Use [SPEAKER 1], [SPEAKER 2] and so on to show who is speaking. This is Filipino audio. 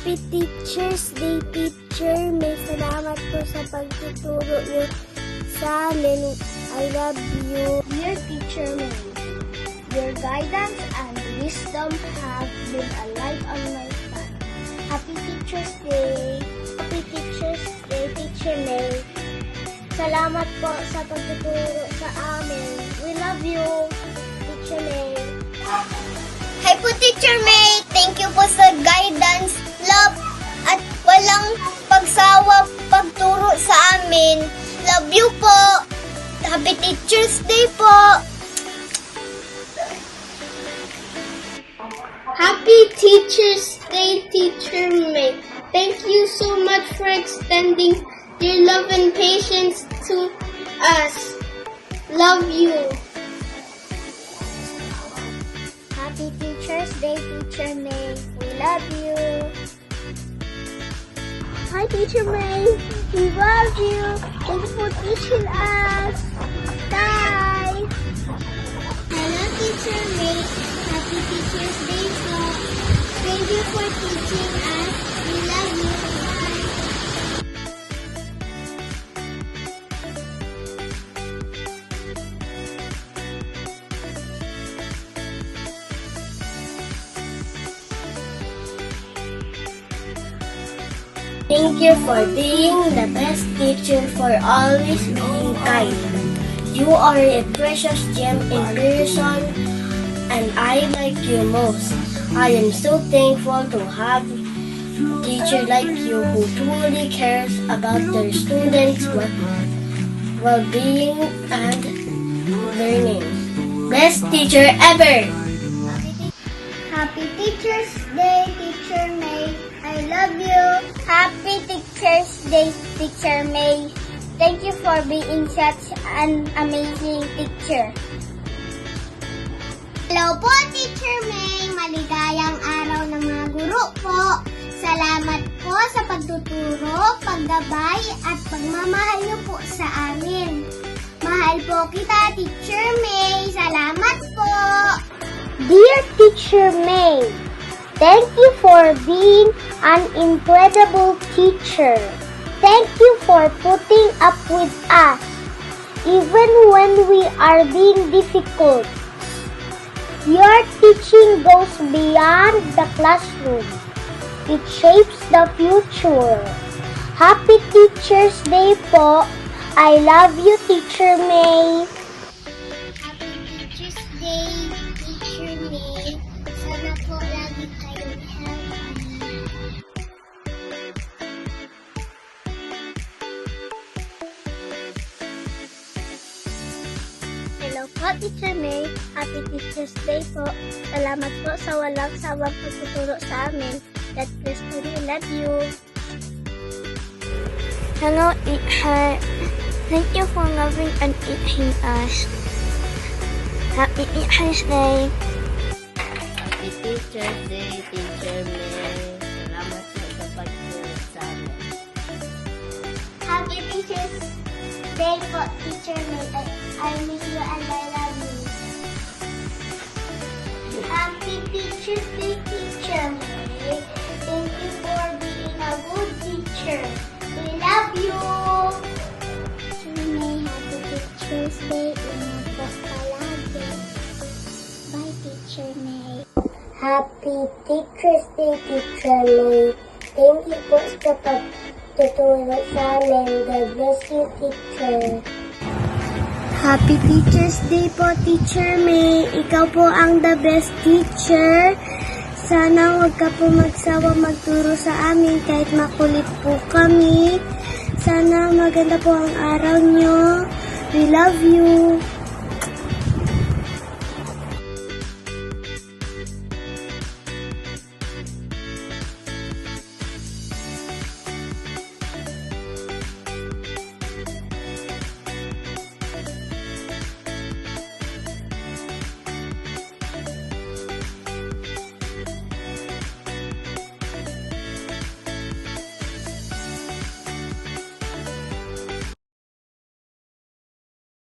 [SPEAKER 1] Happy Teacher's Day, Teacher May. Salamat po sa pagtuturo niyo sa amin. I love you. Dear Teacher May, your guidance and wisdom have been a light on my path. Happy Teacher's Day. Happy Teacher's Day, Teacher May. Salamat po sa pagtuturo sa amin. We love you, Teacher May.
[SPEAKER 2] Hi po, Teacher May. Thank you po sa guidance, love, at walang pagsawa pagturo sa amin. Love you po. Happy Teacher's Day po.
[SPEAKER 1] Happy Teacher's Day, Teacher May. Thank you so much for extending your love and patience to us. Love you. Happy Teacher's Day, Teacher May. We love you. Hi, Teacher May. We love you. Thanks for teaching us. Bye.
[SPEAKER 2] Hello, Teacher May. Happy Teacher's Day po. Thank you for teaching us. We love you. Bye.
[SPEAKER 1] Thank you for being the best teacher, for always being kind. You are a precious gem in person, and I like you most. I am so thankful to have a teacher like you who truly cares about their students' well-being and learning. Best teacher ever!
[SPEAKER 2] Happy Teacher's Day, Teacher May. I love you. Happy Teacher's Day, Teacher May. Thank you for being such an amazing teacher. Hello po, Teacher May. Maligayang araw ng mga guro po. Salamat po sa pagtuturo, paggabay, at pagmamahal niyo po sa amin. Mahal po kita, Teacher May. Salamat po.
[SPEAKER 1] Dear Teacher May, thank you for being an incredible teacher. Thank you for putting up with us, even when we are being difficult. Your teaching goes beyond the classroom. It shapes the future. Happy Teacher's Day po. I love you, Teacher May.
[SPEAKER 2] Happy Teacher's Day, Teacher May. Sana po lagi kayong healthy.
[SPEAKER 1] Hello po, Teacher May. Happy Teacher's Day po. Salamat po sa walang sawang pagtuturo sa amin. God bless you. We love you. Hello, hi. Thank you for loving and teaching us. Happy Teacher's Day.
[SPEAKER 3] Happy Teacher's Day, Teacher May. Salamat po sa pagtulong sa amin.
[SPEAKER 2] Happy Teacher's Day po, Teacher May. I miss you and I love you. Happy Teacher's Day, Teacher May. Thank you for being a good teacher. We love you. Teacher May, happy Teacher's Day. Ingat po palagi. Bye, Teacher May.
[SPEAKER 1] Happy Teacher's Day, Teacher May. Thank you po sa pagtuturo sa amin. God bless you, teacher. Happy Teacher's Day po, Teacher May. Ikaw po ang the best teacher. Sana huwag ka po magsawa magturo sa amin kahit makulit po kami. Sana maganda po ang araw nyo. We love you.